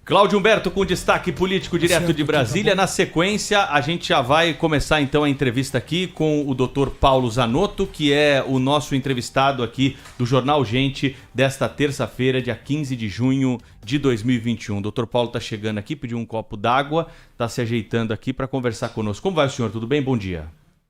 Cláudio Humberto com destaque político direto de Brasília. Na sequência, a gente já vai começar então a entrevista aqui com o Dr. Paulo Zanotto, que é o nosso entrevistado aqui do Jornal Gente desta terça-feira, dia 15 de junho de 2021. O Dr. Paulo está chegando aqui, pediu um copo d'água, está se ajeitando aqui para conversar conosco. Como vai o senhor? Tudo bem? Bom dia.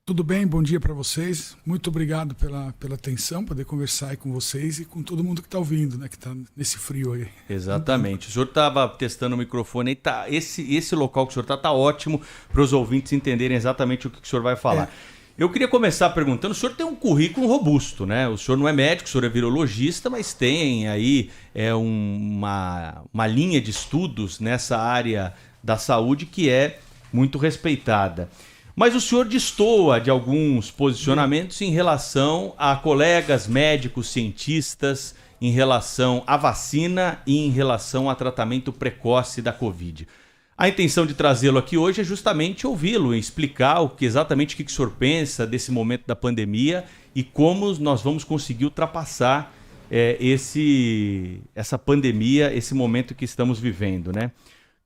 Tudo bem, bom dia para vocês. Muito obrigado pela atenção, poder conversar aí com vocês e com todo mundo que está ouvindo, né? Que está nesse frio aí. Exatamente. O senhor estava testando o microfone aí, tá, esse local que o senhor está ótimo para os ouvintes entenderem exatamente o que o senhor vai falar. Eu queria começar perguntando, o senhor tem um currículo robusto, né? O senhor não é médico, o senhor é virologista, mas tem aí uma linha de estudos nessa área da saúde que é muito respeitada. Mas o senhor destoa de alguns posicionamentos em relação a colegas médicos, cientistas, em relação à vacina e em relação ao tratamento precoce da Covid. A intenção de trazê-lo aqui hoje é justamente ouvi-lo e explicar exatamente o que o senhor pensa desse momento da pandemia e como nós vamos conseguir ultrapassar essa pandemia, esse momento que estamos vivendo, né?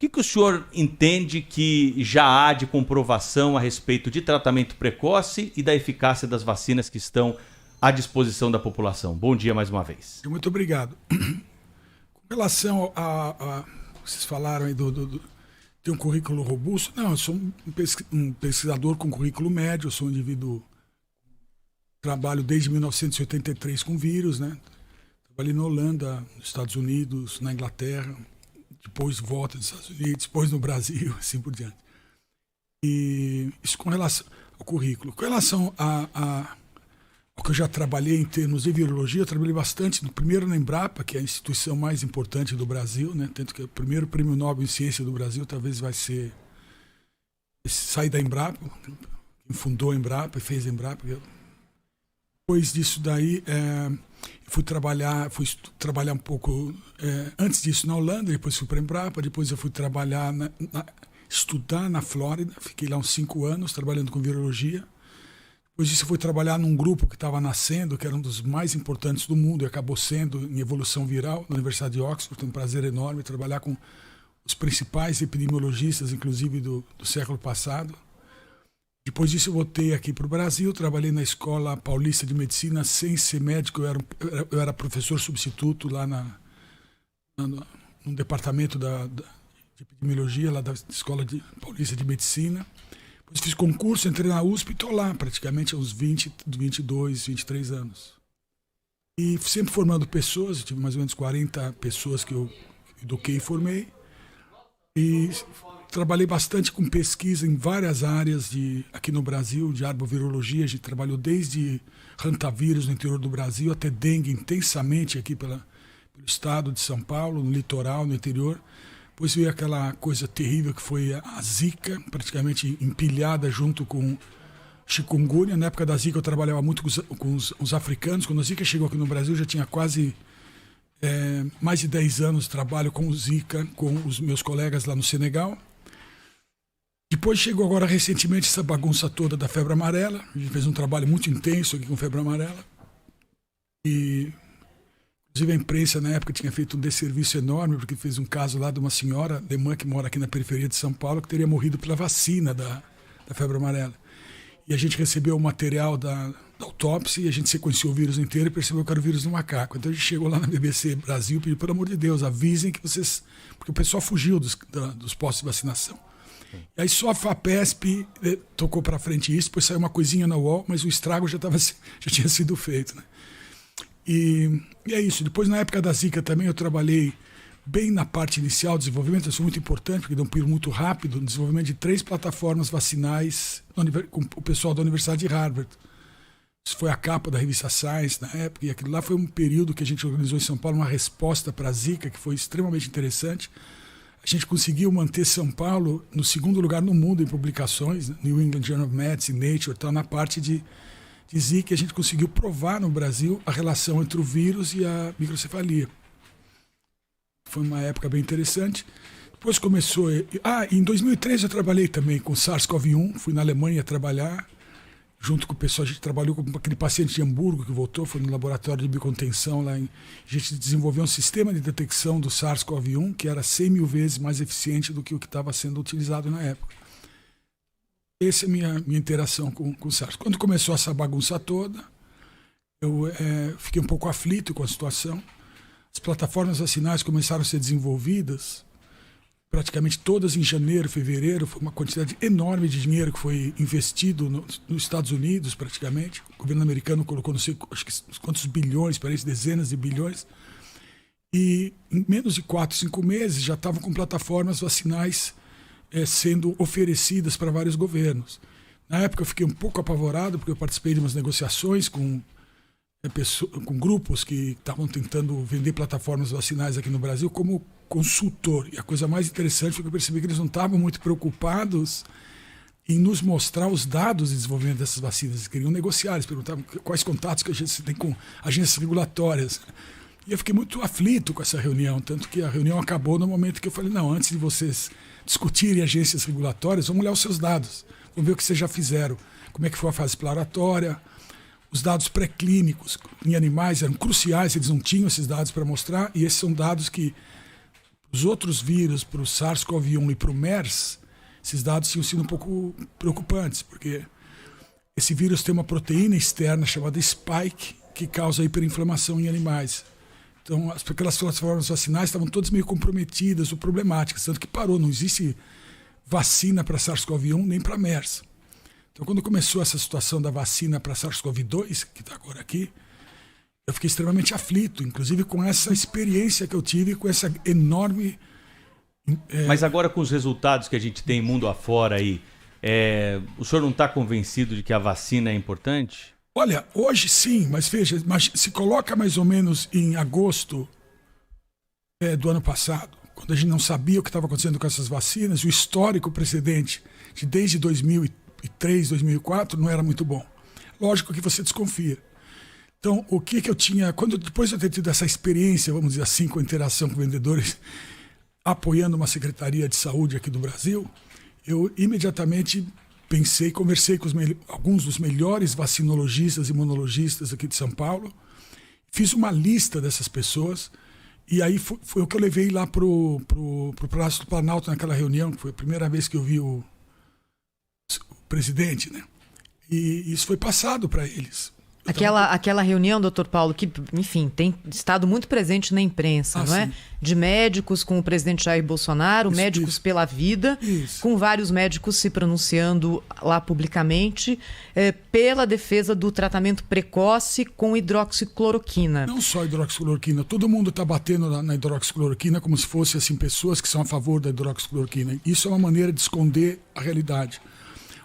O que o senhor entende que já há de comprovação a respeito de tratamento precoce e da eficácia das vacinas que estão à disposição da população? Bom dia mais uma vez. Muito obrigado. Com relação a vocês falaram aí de um currículo robusto. Não, eu sou um pesquisador com currículo médio, eu sou um indivíduo trabalho desde 1983 com vírus, né? Trabalhei na Holanda, nos Estados Unidos, na Inglaterra, depois volta nos Estados Unidos, depois no Brasil, assim por diante. E isso com relação ao currículo. Com relação ao que eu já trabalhei em termos de virologia, eu trabalhei bastante, primeiro na Embrapa, que é a instituição mais importante do Brasil, né? Tanto que o primeiro prêmio Nobel em Ciência do Brasil talvez vai sair da Embrapa, quem fundou a Embrapa e fez a Embrapa. Depois disso daí, fui trabalhar um pouco antes disso na Holanda, depois fui para a Embrapa, depois eu fui trabalhar, estudar na Flórida, fiquei lá uns 5 anos trabalhando com virologia. Depois disso eu fui trabalhar num grupo que estava nascendo, que era um dos mais importantes do mundo e acabou sendo em evolução viral, na Universidade de Oxford. Foi um prazer enorme trabalhar com os principais epidemiologistas, inclusive do século passado. Depois disso eu voltei aqui para o Brasil, trabalhei na Escola Paulista de Medicina, sem ser médico, eu era professor substituto lá no departamento de epidemiologia, lá da Escola Paulista de Medicina. Depois fiz concurso, entrei na USP e estou lá praticamente há uns 22, 23 anos. E sempre formando pessoas, eu tive mais ou menos 40 pessoas que eu eduquei e formei. E trabalhei bastante com pesquisa em várias áreas aqui no Brasil, de arbovirologia. A gente trabalhou desde rantavírus no interior do Brasil até dengue intensamente aqui pelo estado de São Paulo, no litoral, no interior. Depois veio aquela coisa terrível que foi a Zika, praticamente empilhada junto com chikungunya. Na época da Zika eu trabalhava muito com os africanos. Quando a Zika chegou aqui no Brasil já tinha quase mais de 10 anos de trabalho com o Zika, com os meus colegas lá no Senegal. Depois chegou agora recentemente essa bagunça toda da febre amarela. A gente fez um trabalho muito intenso aqui com febre amarela. E, inclusive, a imprensa na época tinha feito um desserviço enorme, porque fez um caso lá de uma senhora alemã que mora aqui na periferia de São Paulo, que teria morrido pela vacina da febre amarela. E a gente recebeu o material da autópsia e a gente sequenciou o vírus inteiro e percebeu que era o vírus do macaco. Então a gente chegou lá na BBC Brasil e pediu, pelo amor de Deus, avisem que vocês... Porque o pessoal fugiu dos postos de vacinação. E aí só a FAPESP tocou para frente isso, depois saiu uma coisinha na UOL, mas o estrago já tinha sido feito, né? E é isso. Depois, na época da Zika também, eu trabalhei bem na parte inicial do desenvolvimento. Isso foi muito importante, porque deu um período muito rápido, no desenvolvimento de 3 plataformas vacinais com o pessoal da Universidade de Harvard. Isso foi a capa da revista Science na época, e aquilo lá foi um período que a gente organizou em São Paulo, uma resposta para a Zika, que foi extremamente interessante. A gente conseguiu manter São Paulo no 2º lugar no mundo em publicações, né? New England Journal of Medicine, Nature, tal, na parte de Zika. A gente conseguiu provar no Brasil a relação entre o vírus e a microcefalia. Foi uma época bem interessante. Depois começou... em 2003 eu trabalhei também com SARS-CoV-1, fui na Alemanha trabalhar. junto com o pessoal, a gente trabalhou com aquele paciente de Hamburgo que voltou, foi no laboratório de biocontenção lá. A gente desenvolveu um sistema de detecção do SARS-CoV-1 que era 100 mil vezes mais eficiente do que o que estava sendo utilizado na época. Essa é a minha interação com o SARS. Quando começou essa bagunça toda, eu fiquei um pouco aflito com a situação. As plataformas vacinais começaram a ser desenvolvidas, praticamente todas em janeiro, fevereiro. Foi uma quantidade enorme de dinheiro que foi investido nos Estados Unidos, praticamente. O governo americano colocou, não sei quantos bilhões, parece dezenas de bilhões. E em menos de 4, 5 meses já estavam com plataformas vacinais sendo oferecidas para vários governos. Na época eu fiquei um pouco apavorado, porque eu participei de umas negociações com grupos que estavam tentando vender plataformas vacinais aqui no Brasil como consultor. E a coisa mais interessante foi que eu percebi que eles não estavam muito preocupados em nos mostrar os dados de desenvolvimento dessas vacinas. Eles queriam negociar, eles perguntavam quais contatos que a gente tem com agências regulatórias. E eu fiquei muito aflito com essa reunião, tanto que a reunião acabou no momento que eu falei, não, antes de vocês discutirem agências regulatórias, vamos olhar os seus dados, vamos ver o que vocês já fizeram, como é que foi a fase exploratória. Os dados pré-clínicos em animais eram cruciais, eles não tinham esses dados para mostrar, e esses são dados que os outros vírus, para o SARS-CoV-1 e para o MERS, esses dados tinham sido um pouco preocupantes, porque esse vírus tem uma proteína externa chamada spike, que causa hiperinflamação em animais. Então, aquelas plataformas vacinais estavam todas meio comprometidas ou problemáticas, tanto que parou, não existe vacina para SARS-CoV-1 nem para MERS. Então, quando começou essa situação da vacina para SARS-CoV-2, que está agora aqui, eu fiquei extremamente aflito, inclusive com essa experiência que eu tive, com essa enorme... Mas agora com os resultados que a gente tem mundo afora aí, o senhor não está convencido de que a vacina é importante? Olha, hoje sim, mas veja, se coloca mais ou menos em agosto do ano passado, quando a gente não sabia o que estava acontecendo com essas vacinas, o histórico precedente de desde 2003, 2004 não era muito bom. Lógico que você desconfia. Então, o que eu tinha... Depois de eu ter tido essa experiência, vamos dizer assim, com a interação com vendedores, apoiando uma secretaria de saúde aqui do Brasil, eu imediatamente pensei, conversei com alguns dos melhores vacinologistas e imunologistas aqui de São Paulo, fiz uma lista dessas pessoas, e aí foi o que eu levei lá para o Palácio do Planalto naquela reunião, que foi a primeira vez que eu vi o presidente, né? E isso foi passado para eles. Aquela reunião, doutor Paulo, que, enfim, tem estado muito presente na imprensa, não é? Sim. De médicos com o presidente Jair Bolsonaro, Médicos pela Vida, com vários médicos se pronunciando lá publicamente pela defesa do tratamento precoce com hidroxicloroquina. Não só hidroxicloroquina, todo mundo está batendo na hidroxicloroquina como se fosse assim, pessoas que são a favor da hidroxicloroquina. Isso é uma maneira de esconder a realidade.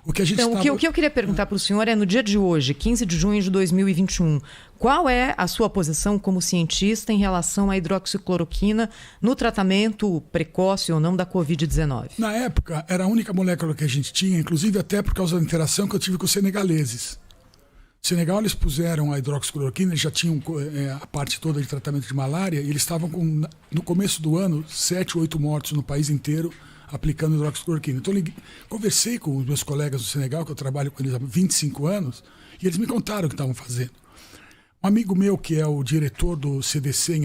O que eu queria perguntar para o senhor é, no dia de hoje, 15 de junho de 2021, qual é a sua posição como cientista em relação à hidroxicloroquina no tratamento precoce ou não da Covid-19? Na época, era a única molécula que a gente tinha, inclusive até por causa da interação que eu tive com os senegaleses. No Senegal, eles puseram a hidroxicloroquina, eles já tinham a parte toda de tratamento de malária, e eles estavam com, no começo do ano, 7 ou 8 mortos no país inteiro, aplicando hidroxicloroquina. Então, conversei com os meus colegas do Senegal, que eu trabalho com eles há 25 anos, e eles me contaram o que estavam fazendo. Um amigo meu, que é o diretor do CDC em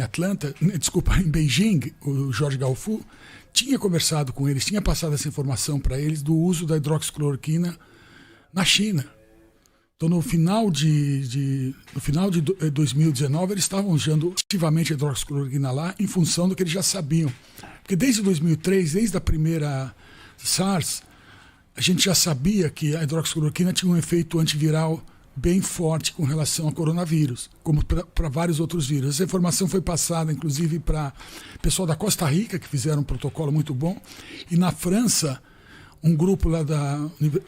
Beijing, o Jorge Galfu, tinha conversado com eles, tinha passado essa informação para eles do uso da hidroxicloroquina na China. Então, no final de 2019, eles estavam usando ativamente a hidroxicloroquina lá, em função do que eles já sabiam. Porque desde 2003, desde a primeira SARS, a gente já sabia que a hidroxicloroquina tinha um efeito antiviral bem forte com relação ao coronavírus, como para vários outros vírus. Essa informação foi passada, inclusive, para o pessoal da Costa Rica, que fizeram um protocolo muito bom, e na França, um grupo lá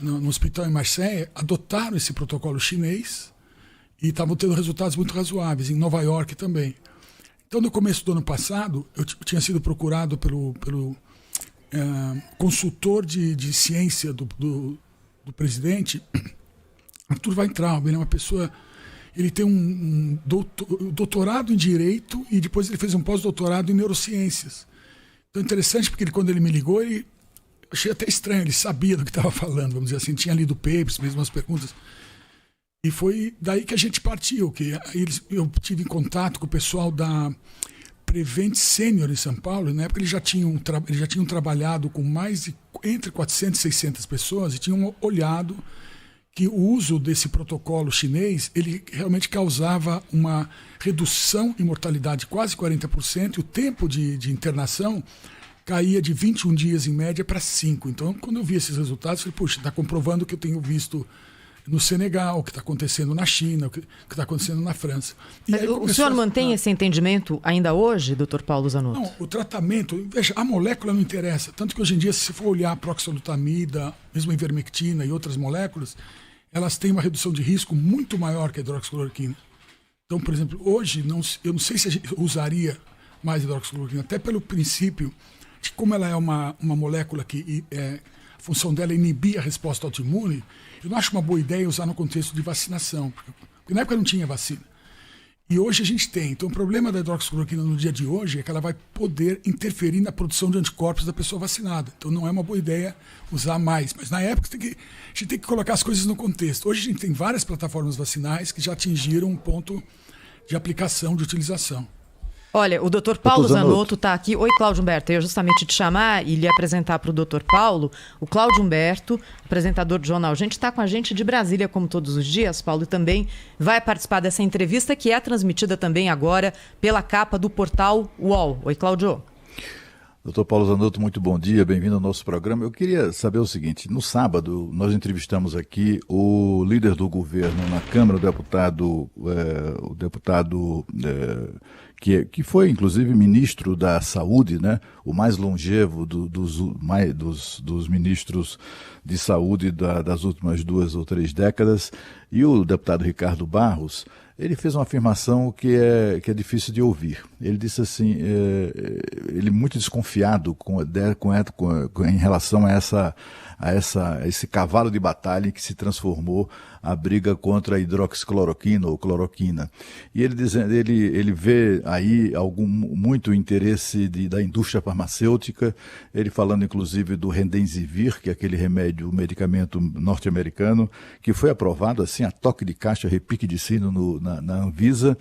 no hospital em Marseille adotaram esse protocolo chinês e estavam tendo resultados muito razoáveis, em Nova York também. Então, no começo do ano passado, eu tinha sido procurado pelo consultor de ciência do presidente, Arthur Weintraub. Ele é uma pessoa... Ele tem um doutorado em Direito e depois ele fez um pós-doutorado em Neurociências. Então, é interessante porque quando ele me ligou, achei até estranho, ele sabia do que estava falando, vamos dizer assim, tinha lido papers, mesmo as perguntas. E foi daí que a gente partiu, que eu tive em contato com o pessoal da Prevent Senior em São Paulo, e na época eles já tinham trabalhado com entre 400 e 600 pessoas e tinham olhado que o uso desse protocolo chinês, ele realmente causava uma redução em mortalidade de quase 40%, e o tempo de internação caía de 21 dias em média para 5. Então, quando eu vi esses resultados, eu falei, puxa, está comprovando o que eu tenho visto no Senegal, o que está acontecendo na China, o que está acontecendo na França. O senhor mantém esse entendimento ainda hoje, Dr. Paulo Zanotto? Não, o tratamento, veja, a molécula não interessa. Tanto que hoje em dia, se você for olhar a proxalutamida, mesmo a ivermectina e outras moléculas, elas têm uma redução de risco muito maior que a hidroxicloroquina. Então, por exemplo, hoje, eu não sei se a gente usaria mais hidroxicloroquina, até pelo princípio de como ela é uma molécula que a função dela é inibir a resposta autoimune. Eu não acho uma boa ideia usar no contexto de vacinação, porque na época não tinha vacina. E hoje a gente tem. Então o problema da hidroxicloroquina no dia de hoje é que ela vai poder interferir na produção de anticorpos da pessoa vacinada. Então não é uma boa ideia usar mais. Mas na época a gente tem que colocar as coisas no contexto. Hoje a gente tem várias plataformas vacinais que já atingiram um ponto de aplicação, de utilização. Olha, o Dr. Paulo Zanotto está aqui. Oi, Cláudio Humberto. Eu ia justamente te chamar e lhe apresentar para o Dr. Paulo. O Cláudio Humberto, apresentador do Jornal Gente, está com a gente de Brasília, como todos os dias, Paulo, e também vai participar dessa entrevista que é transmitida também agora pela capa do portal UOL. Oi, Cláudio. Doutor Paulo Zanotto, muito bom dia, bem-vindo ao nosso programa. Eu queria saber o seguinte, no sábado nós entrevistamos aqui o líder do governo na Câmara, o deputado que foi inclusive ministro da Saúde, né? O mais longevo dos ministros de saúde das últimas 2 ou 3 décadas, e o deputado Ricardo Barros. Ele fez uma afirmação que é difícil de ouvir. Ele disse assim, ele muito desconfiado em relação a esse cavalo de batalha que se transformou a briga contra a hidroxicloroquina ou cloroquina. E ele vê aí muito interesse da indústria farmacêutica, ele falando inclusive do Remdesivir, que é aquele medicamento norte-americano, que foi aprovado assim a toque de caixa, repique de sino na Anvisa,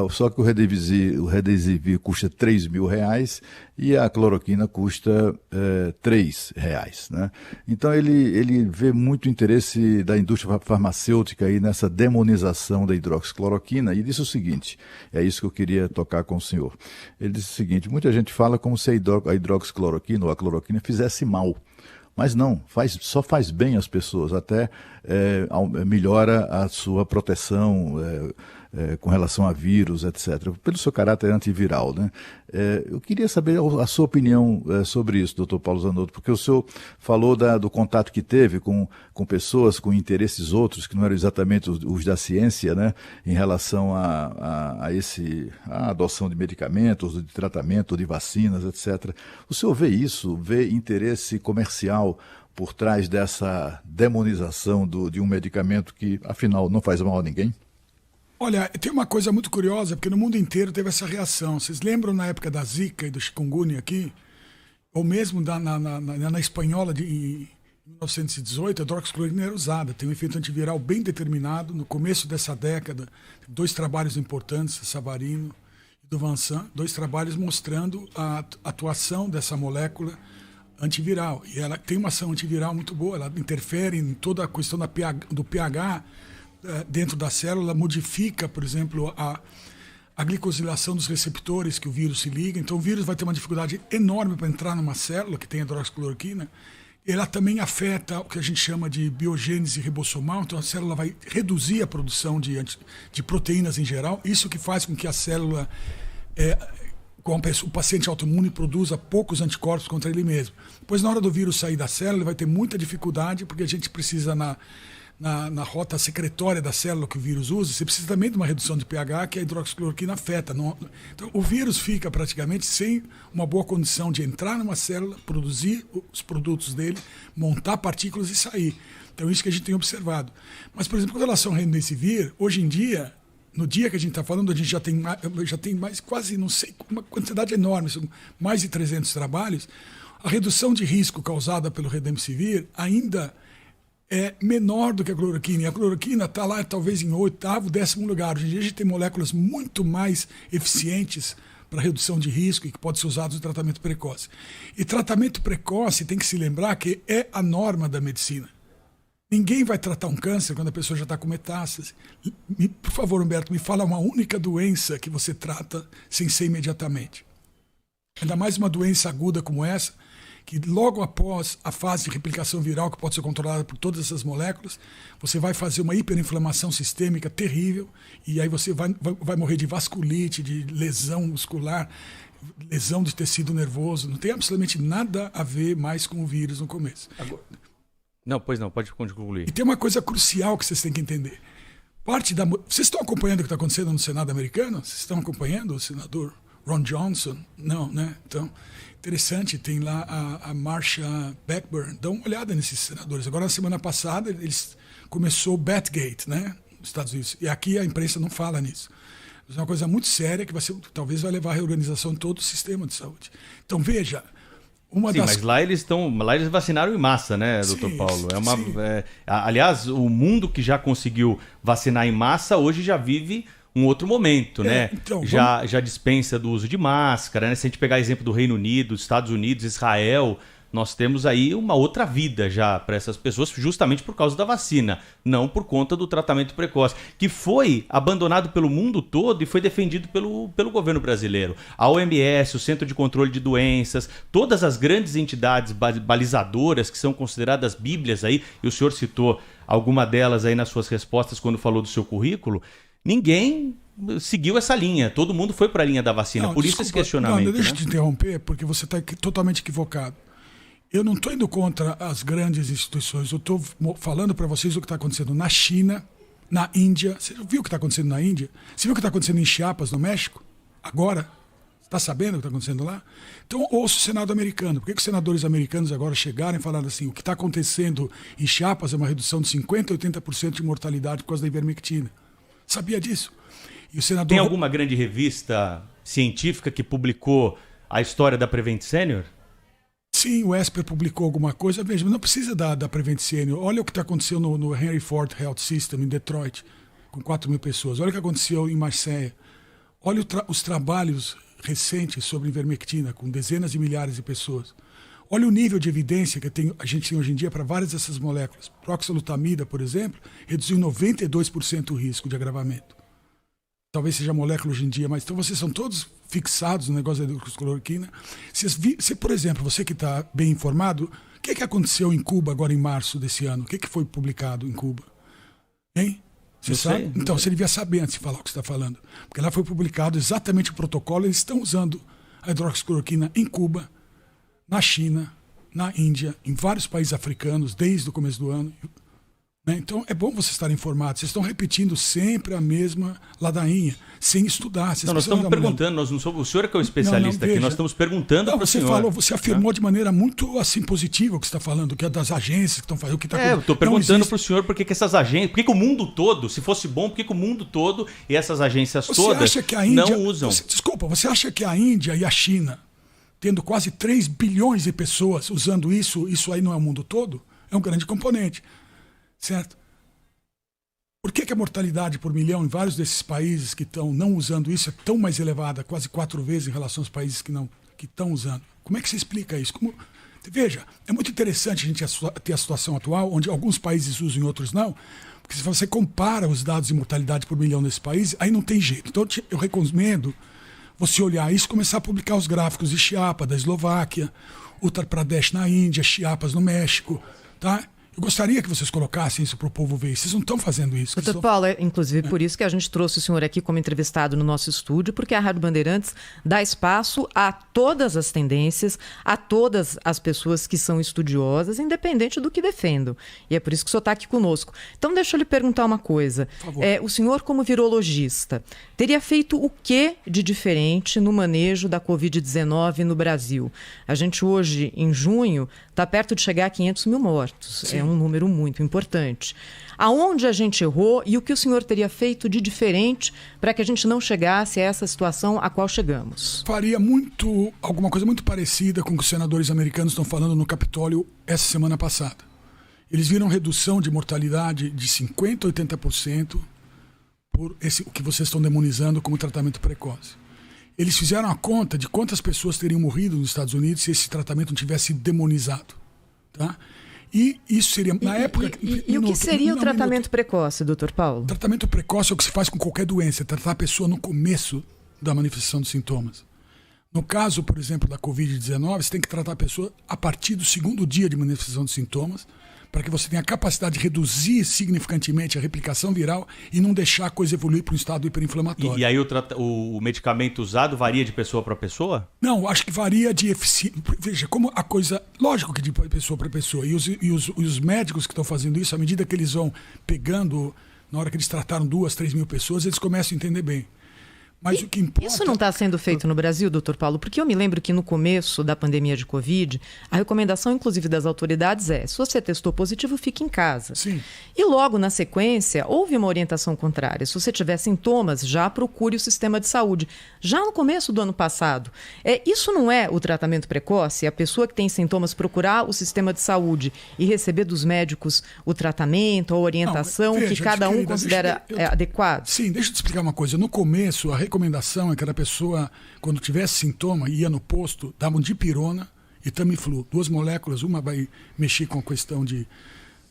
só que o Remdesivir custa R$3.000 e a cloroquina custa R$3, né? Então ele vê muito interesse da indústria farmacêutica aí nessa demonização da hidroxicloroquina, e disse o seguinte, é isso que eu queria tocar com o senhor. Ele disse o seguinte, muita gente fala como se a hidroxicloroquina ou a cloroquina fizesse mal. Mas não, só faz bem às pessoas, até melhora a sua proteção com relação a vírus, etc., pelo seu caráter antiviral, né? Eu queria saber a sua opinião sobre isso, doutor Paulo Zanotto, porque o senhor falou do contato que teve com pessoas com interesses outros, que não eram exatamente os da ciência, né, em relação a adoção de medicamentos, de tratamento, de vacinas, etc. O senhor vê isso, vê interesse comercial por trás dessa demonização de um medicamento que, afinal, não faz mal a ninguém? Olha, tem uma coisa muito curiosa, porque no mundo inteiro teve essa reação. Vocês lembram na época da Zika e do chikungunya aqui? Ou mesmo na espanhola em 1918, a hidroxicloroquina era usada. Tem um efeito antiviral bem determinado. No começo dessa década, 2 trabalhos importantes, Savarino e do Vincent, 2 trabalhos mostrando a atuação dessa molécula antiviral. E ela tem uma ação antiviral muito boa, ela interfere em toda a questão do pH dentro da célula, modifica, por exemplo, a glicosilação dos receptores que o vírus se liga. Então o vírus vai ter uma dificuldade enorme para entrar numa célula que tem hidroxicloroquina. Ela também afeta o que a gente chama de biogênese ribossomal, então a célula vai reduzir a produção de proteínas em geral, isso que faz com que a célula, o paciente autoimune produza poucos anticorpos contra ele mesmo. Depois, na hora do vírus sair da célula, ele vai ter muita dificuldade, porque a gente precisa na rota secretória da célula que o vírus usa, você precisa também de uma redução de pH que a hidroxicloroquina afeta. Então, o vírus fica praticamente sem uma boa condição de entrar numa célula, produzir os produtos dele, montar partículas e sair. Então, isso que a gente tem observado. Mas, por exemplo, com relação ao Remdesivir, hoje em dia, no dia que a gente está falando, a gente já tem mais quase, não sei, uma quantidade enorme, são mais de 300 trabalhos. A redução de risco causada pelo Remdesivir ainda é menor do que a cloroquina. E a cloroquina está lá talvez em 8º, 10º lugar. Hoje em dia a gente tem moléculas muito mais eficientes para redução de risco e que pode ser usado no tratamento precoce. E tratamento precoce tem que se lembrar que é a norma da medicina. Ninguém vai tratar um câncer quando a pessoa já está com metástase. Por favor, Humberto, me fala uma única doença que você trata sem ser imediatamente. Ainda mais uma doença aguda como essa, que logo após a fase de replicação viral, que pode ser controlada por todas essas moléculas, você vai fazer uma hiperinflamação sistêmica terrível, e aí você vai morrer de vasculite, de lesão muscular, lesão de tecido nervoso. Não tem absolutamente nada a ver mais com o vírus no começo. Não, pois não, pode concluir. E tem uma coisa crucial que vocês têm que entender. Vocês estão acompanhando o que está acontecendo no Senado americano? Vocês estão acompanhando o senador Ron Johnson? Não, né? Então, interessante, tem lá a Marsha Blackburn. Dá uma olhada nesses senadores. Agora, na semana passada, começou o Batgate, né? Nos Estados Unidos. E aqui a imprensa não fala nisso. Mas é uma coisa muito séria que talvez vai levar à reorganização de todo o sistema de saúde. Então, veja... Mas lá eles vacinaram em massa, né, doutor Paulo? Aliás, o mundo que já conseguiu vacinar em massa hoje já vive um outro momento, né? Então, já dispensa do uso de máscara, né? Se a gente pegar exemplo do Reino Unido, Estados Unidos, Israel, nós temos aí uma outra vida já para essas pessoas, justamente por causa da vacina, não por conta do tratamento precoce, que foi abandonado pelo mundo todo e foi defendido pelo governo brasileiro. A OMS, o Centro de Controle de Doenças, todas as grandes entidades balizadoras que são consideradas bíblias aí, e o senhor citou alguma delas aí nas suas respostas quando falou do seu currículo, ninguém seguiu essa linha, todo mundo foi para a linha da vacina, desculpa, esse questionamento. Não, deixa eu te interromper, porque você está totalmente equivocado. Eu não estou indo contra as grandes instituições, eu estou falando para vocês o que está acontecendo na China, na Índia. Você viu o que está acontecendo na Índia? Você viu o que está acontecendo em Chiapas, no México? Agora? Está sabendo o que está acontecendo lá? Então, ouça o Senado americano. Por que os senadores americanos agora chegaram e falaram assim, o que está acontecendo em Chiapas é uma redução de 50% a 80% de mortalidade por causa da ivermectina? Sabia disso? E o senador... Tem alguma grande revista científica que publicou a história da Prevent Senior? Sim, o Esper publicou alguma coisa. Veja, não precisa da Prevent Senior. Olha o que está acontecendo no Henry Ford Health System, em Detroit, com 4.000 pessoas. Olha o que aconteceu em Marseille. Olha os trabalhos recentes sobre ivermectina, com dezenas de milhares de pessoas. Olha o nível de evidência que a gente tem hoje em dia para várias dessas moléculas. Proxalutamida, por exemplo, reduziu 92% o risco de agravamento. Talvez seja a molécula hoje em dia, mas então vocês são todos fixados no negócio da hidroxicloroquina. Se, por exemplo, você que está bem informado, o que aconteceu em Cuba agora em março desse ano? O que foi publicado em Cuba? Hein? Você sabe? Sei. Então você devia saber antes de falar o que você está falando. Porque lá foi publicado exatamente o protocolo. Eles estão usando a hidroxicloroquina em Cuba, na China, na Índia, em vários países africanos, desde o começo do ano. Então é bom você estar informado. Vocês estão repetindo sempre a mesma ladainha, sem estudar. Nós estamos perguntando, nós não somos, o senhor é que é o especialista aqui, nós estamos perguntando para o senhor. Você afirmou de maneira muito assim positiva o que você está falando, que é das agências que estão fazendo. O que eu estou perguntando para o senhor por que essas agências, por que o mundo todo, se fosse bom, por que o mundo todo e essas agências todas não usam? Você acha que a Índia e a China, tendo quase 3 bilhões de pessoas usando isso aí não é o mundo todo? É um grande componente. Certo? Por que a mortalidade por milhão em vários desses países que estão não usando isso é tão mais elevada, quase 4 vezes em relação aos países que estão usando? Como é que você explica isso? Veja, é muito interessante a gente ter a situação atual, onde alguns países usam e outros não, porque se você compara os dados de mortalidade por milhão nesses países, aí não tem jeito. Então eu recomendo você olhar isso e começar a publicar os gráficos de Chiapas, da Eslováquia, Uttar Pradesh na Índia, Chiapas no México, tá? Eu gostaria que vocês colocassem isso para o povo ver. Vocês não estão fazendo isso. Doutor Paulo, inclusive por isso que a gente trouxe o senhor aqui como entrevistado no nosso estúdio, porque a Rádio Bandeirantes dá espaço a todas as tendências, a todas as pessoas que são estudiosas, independente do que defendam. E é por isso que o senhor está aqui conosco. Então, deixa eu lhe perguntar uma coisa. Por favor. O senhor, como virologista, teria feito o que de diferente no manejo da Covid-19 no Brasil? A gente hoje, em junho, está perto de chegar a 500 mil mortos. Sim. É um número muito importante. Aonde a gente errou e o que o senhor teria feito de diferente para que a gente não chegasse a essa situação a qual chegamos? Faria alguma coisa muito parecida com o que os senadores americanos estão falando no Capitólio essa semana passada. eles viram redução de mortalidade de 50% a 80% por o que vocês estão demonizando como tratamento precoce. Eles fizeram a conta de quantas pessoas teriam morrido nos Estados Unidos se esse tratamento não tivesse sido demonizado. Tá? E isso seria, na época... E o que seria o tratamento precoce, doutor Paulo? Tratamento precoce é o que se faz com qualquer doença, é tratar a pessoa no começo da manifestação dos sintomas. No caso, por exemplo, da Covid-19, você tem que tratar a pessoa a partir do segundo dia de manifestação dos sintomas, para que você tenha a capacidade de reduzir significantemente a replicação viral e não deixar a coisa evoluir para um estado hiperinflamatório. E aí o medicamento usado varia de pessoa para pessoa? Não, acho que varia de eficiência. Veja, como a coisa... Lógico que de pessoa para pessoa. E os médicos que estão fazendo isso, à medida que eles vão pegando, na hora que eles trataram 2, 3 mil pessoas, eles começam a entender bem. Mas o que importa... Isso não está sendo feito no Brasil, doutor Paulo? Porque eu me lembro que no começo da pandemia de Covid, a recomendação, inclusive, das autoridades é: se você testou positivo, fique em casa. Sim. E logo na sequência, houve uma orientação contrária. Se você tiver sintomas, já procure o sistema de saúde. Já no começo do ano passado. Isso não é o tratamento precoce? A pessoa que tem sintomas procurar o sistema de saúde e receber dos médicos o tratamento, a orientação que cada um considera adequado? Sim, deixa eu te explicar uma coisa. No começo, a recomendação é que a pessoa, quando tivesse sintoma, ia no posto, davam dipirona e Tamiflu. 2 moléculas, uma vai mexer com a questão de...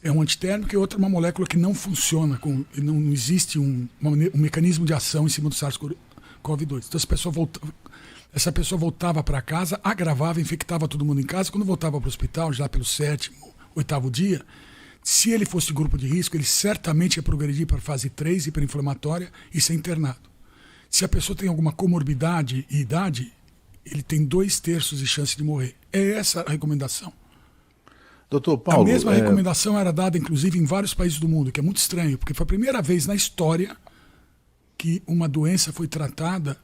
É um antitérmico e outra uma molécula que não funciona, não existe um mecanismo de ação em cima do SARS-CoV-2. Então essa pessoa voltava para casa, agravava, infectava todo mundo em casa. Quando voltava para o hospital, já pelo 7º, 8º dia, se ele fosse grupo de risco, ele certamente ia progredir para a fase 3, hiperinflamatória, e ser internado. Se a pessoa tem alguma comorbidade e idade, ele tem 2/3 de chance de morrer. É essa a recomendação. Doutor Paulo... A mesma recomendação era dada, inclusive, em vários países do mundo, que é muito estranho, porque foi a primeira vez na história que uma doença foi tratada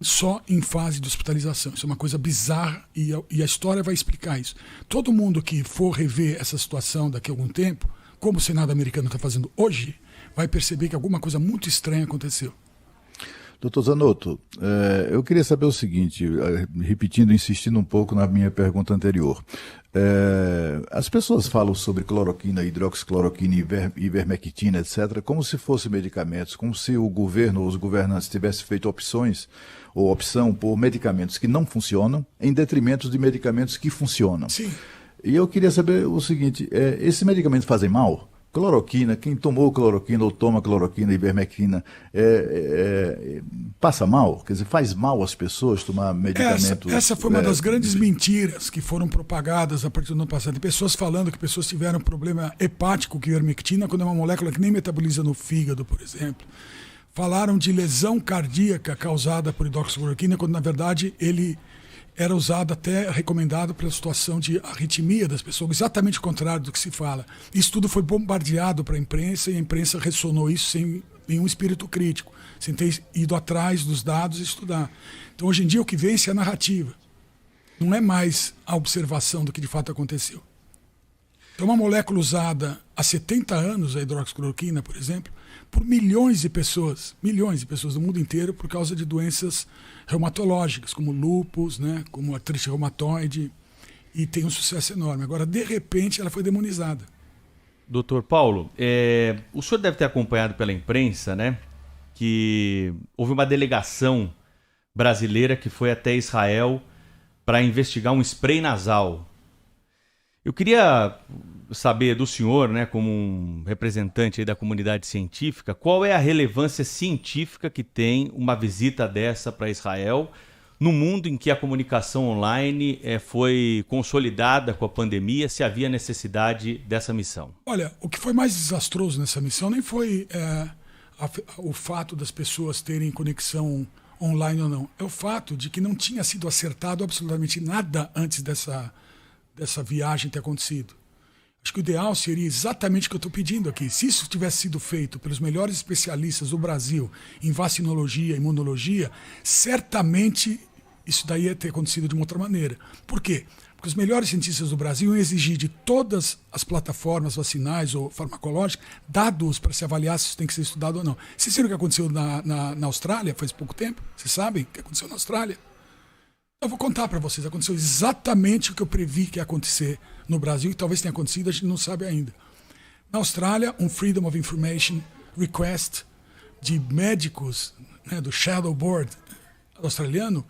só em fase de hospitalização. Isso é uma coisa bizarra e a história vai explicar isso. Todo mundo que for rever essa situação daqui a algum tempo, como o Senado americano está fazendo hoje, vai perceber que alguma coisa muito estranha aconteceu. Doutor Zanotto, eu queria saber o seguinte, repetindo, insistindo um pouco na minha pergunta anterior. As pessoas falam sobre cloroquina, hidroxicloroquina, ivermectina, etc., como se fossem medicamentos, como se o governo ou os governantes tivessem feito opção por medicamentos que não funcionam em detrimento de medicamentos que funcionam. Sim. E eu queria saber o seguinte, esses medicamentos fazem mal? Cloroquina, quem tomou cloroquina ou toma cloroquina, ivermectina, passa mal? Quer dizer, faz mal às pessoas tomar medicamentos? Essa foi uma das grandes mentiras que foram propagadas a partir do ano passado. Tem pessoas falando que pessoas tiveram problema hepático com ivermectina, quando é uma molécula que nem metaboliza no fígado, por exemplo. Falaram de lesão cardíaca causada por hidroxicloroquina, quando na verdade ele era usado até recomendado para a situação de arritmia das pessoas, exatamente o contrário do que se fala. Isso tudo foi bombardeado para a imprensa e a imprensa ressonou isso sem nenhum espírito crítico, sem ter ido atrás dos dados e estudar. Então, hoje em dia, o que vence é a narrativa. Não é mais a observação do que de fato aconteceu. Então, uma molécula usada há 70 anos, a hidroxicloroquina, por exemplo, por milhões de pessoas do mundo inteiro, por causa de doenças reumatológicas, como lúpus, né, como artrite reumatoide, e tem um sucesso enorme. Agora, de repente, ela foi demonizada. Doutor Paulo, o senhor deve ter acompanhado pela imprensa, né, que houve uma delegação brasileira que foi até Israel para investigar um spray nasal. Eu queria saber do senhor, né, como um representante aí da comunidade científica, qual é a relevância científica que tem uma visita dessa para Israel, no mundo em que a comunicação online foi consolidada com a pandemia, se havia necessidade dessa missão? Olha, o que foi mais desastroso nessa missão nem foi o fato das pessoas terem conexão online ou não. É o fato de que não tinha sido acertado absolutamente nada antes dessa viagem ter acontecido. Acho que o ideal seria exatamente o que eu estou pedindo aqui. Se isso tivesse sido feito pelos melhores especialistas do Brasil em vacinologia, imunologia, certamente isso daí ia ter acontecido de uma outra maneira. Por quê? Porque os melhores cientistas do Brasil iam exigir de todas as plataformas vacinais ou farmacológicas dados para se avaliar se isso tem que ser estudado ou não. Vocês viram o que aconteceu na Austrália faz pouco tempo? Vocês sabem o que aconteceu na Austrália? Eu vou contar para vocês. Aconteceu exatamente o que eu previ que ia acontecer no Brasil, e talvez tenha acontecido, a gente não sabe ainda. Na Austrália, um Freedom of Information Request de médicos, né, do Shadow Board australiano,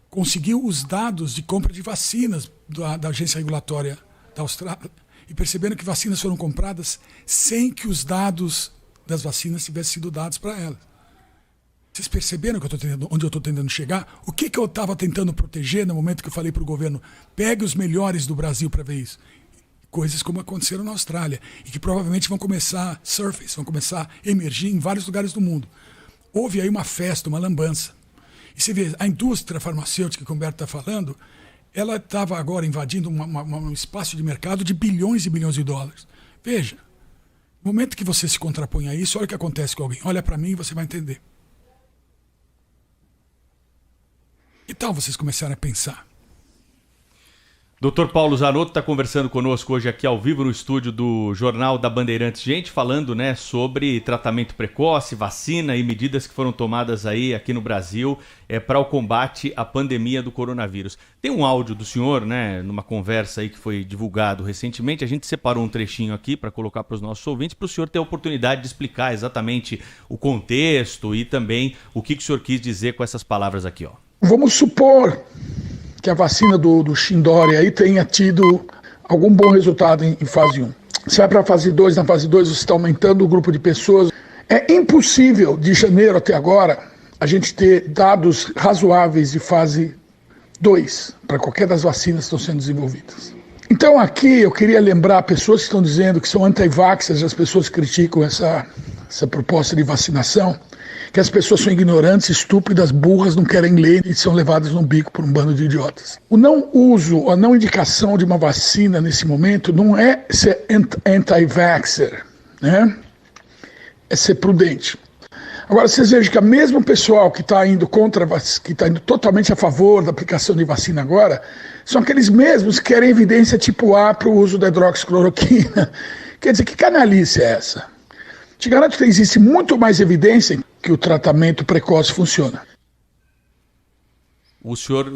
conseguiu os dados de compra de vacinas da agência regulatória da Austrália, e perceberam que vacinas foram compradas sem que os dados das vacinas tivessem sido dados para elas. Vocês perceberam que onde eu estou tentando chegar? O que eu estava tentando proteger no momento que eu falei para o governo, pegue os melhores do Brasil para ver isso? Coisas como aconteceram na Austrália, e que provavelmente vão começar vão começar a emergir em vários lugares do mundo. Houve aí uma festa, uma lambança. E você vê, a indústria farmacêutica que o Humberto está falando, ela estava agora invadindo um espaço de mercado de bilhões e bilhões de dólares. Veja, no momento que você se contrapõe a isso, olha o que acontece com alguém. Olha para mim e você vai entender. Que tal vocês começarem a pensar? Dr. Paulo Zanotto está conversando conosco hoje aqui ao vivo no estúdio do Jornal da Bandeirantes. Gente, falando, né, sobre tratamento precoce, vacina e medidas que foram tomadas aí aqui no Brasil para o combate à pandemia do coronavírus. Tem um áudio do senhor, né, numa conversa aí que foi divulgado recentemente. A gente separou um trechinho aqui para colocar para os nossos ouvintes, para o senhor ter a oportunidade de explicar exatamente o contexto e também o que o senhor quis dizer com essas palavras aqui, ó. Vamos supor que a vacina do Shindori aí tenha tido algum bom resultado em fase 1. Você vai para a fase 2, na fase 2 você está aumentando o grupo de pessoas. É impossível, de janeiro até agora, a gente ter dados razoáveis de fase 2 para qualquer das vacinas que estão sendo desenvolvidas. Então aqui eu queria lembrar pessoas que estão dizendo que são anti-vaxxers, as pessoas que criticam essa proposta de vacinação, que as pessoas são ignorantes, estúpidas, burras, não querem ler e são levadas no bico por um bando de idiotas. O não uso, a não indicação de uma vacina nesse momento não é ser anti-vaxxer, né? É ser prudente. Agora, vocês vejam que o mesmo pessoal que está indo que está indo totalmente a favor da aplicação de vacina agora, são aqueles mesmos que querem evidência tipo A para o uso da hidroxicloroquina. Quer dizer, que canalice é essa? Te garanto que existe muito mais evidência que o tratamento precoce funciona. O senhor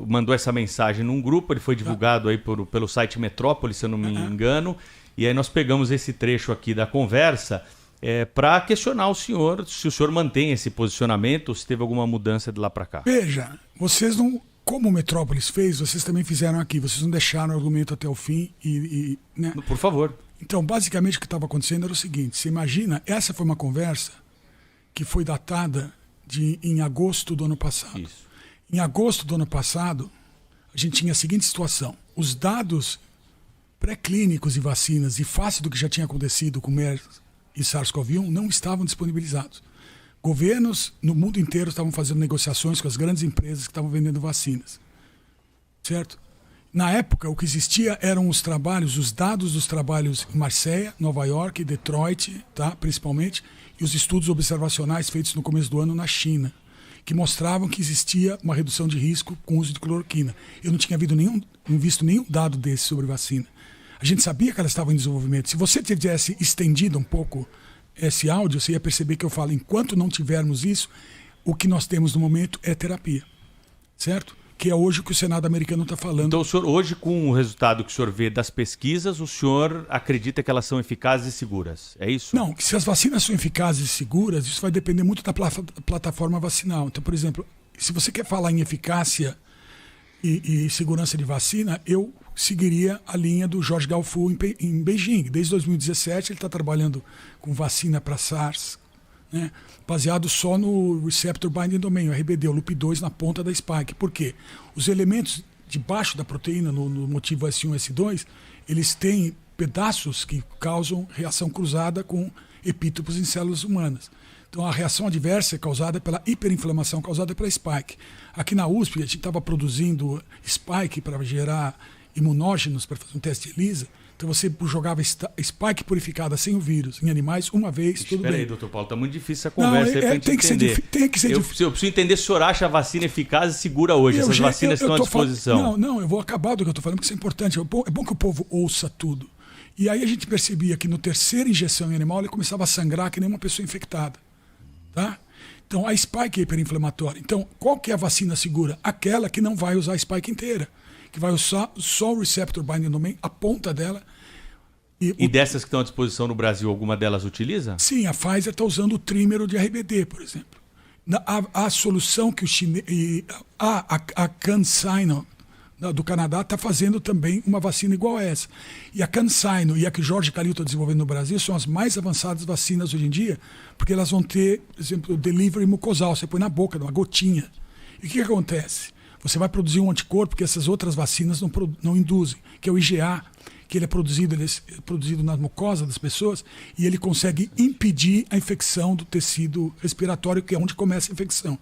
mandou essa mensagem num grupo, ele foi divulgado aí pelo site Metrópole, se eu não me engano, e aí nós pegamos esse trecho aqui da conversa para questionar o senhor, se o senhor mantém esse posicionamento, ou se teve alguma mudança de lá para cá. Veja, vocês não, como o Metrópolis fez, vocês também fizeram aqui, vocês não deixaram o argumento até o fim né? Por favor. Então, basicamente o que estava acontecendo era o seguinte, você imagina, essa foi uma conversa que foi datada em agosto do ano passado. Isso. Em agosto do ano passado, a gente tinha a seguinte situação, os dados pré-clínicos de vacinas e face do que já tinha acontecido com MERS e SARS-CoV-1 não estavam disponibilizados. Governos no mundo inteiro estavam fazendo negociações com as grandes empresas que estavam vendendo vacinas. Certo? Na época, o que existia eram os dados dos trabalhos em Marseille, Nova York, Detroit, tá, principalmente, e os estudos observacionais feitos no começo do ano na China, que mostravam que existia uma redução de risco com o uso de cloroquina. Eu não tinha visto nenhum dado desse sobre vacina. A gente sabia que ela estava em desenvolvimento. Se você tivesse estendido um pouco esse áudio, você ia perceber que eu falo, enquanto não tivermos isso, o que nós temos no momento é terapia. Certo? Que é hoje o que o Senado americano está falando. Então, o senhor, hoje, com o resultado que o senhor vê das pesquisas, o senhor acredita que elas são eficazes e seguras? É isso? Não, se as vacinas são eficazes e seguras, isso vai depender muito da plataforma vacinal. Então, por exemplo, se você quer falar em eficácia e segurança de vacina, eu seguiria a linha do Jorge Galfu em Beijing. Desde 2017 ele está trabalhando com vacina para SARS, né, baseado só no Receptor Binding Domain, o RBD, o Loop2 na ponta da spike. Por quê? Os elementos debaixo da proteína, no motivo S1 e S2, eles têm pedaços que causam reação cruzada com epítopos em células humanas. Então a reação adversa é causada pela hiperinflamação causada pela spike. Aqui na USP a gente estava produzindo spike para gerar imunógenos para fazer um teste de ELISA. Então você jogava spike purificada sem o vírus em animais uma vez, tudo bem. Espera aí, doutor Paulo, tá muito difícil essa conversa aí pra gente entender. Tem que ser difícil. Eu preciso entender se o senhor acha a vacina eficaz e segura hoje, essas vacinas estão à disposição. Não, eu vou acabar do que eu estou falando, porque isso é importante. É bom que o povo ouça tudo. E aí a gente percebia que no terceira injeção em animal ele começava a sangrar que nem uma pessoa infectada. Tá? Então, a spike é hiperinflamatória. Então, qual que é a vacina segura? Aquela que não vai usar a spike inteira, que vai usar só o receptor binding domain, a ponta dela. E dessas que estão à disposição no Brasil, alguma delas utiliza? Sim, a Pfizer está usando o trímero de RBD, por exemplo. A solução que o chinês... A CanSino do Canadá está fazendo também uma vacina igual a essa. E a CanSino e a que o Jorge Calil está desenvolvendo no Brasil são as mais avançadas vacinas hoje em dia, porque elas vão ter, por exemplo, o delivery mucosal, você põe na boca, uma gotinha. E o que acontece? Você vai produzir um anticorpo que essas outras vacinas não induzem, que é o IgA, que ele é produzido na mucosa das pessoas e ele consegue impedir a infecção do tecido respiratório, que é onde começa a infecção.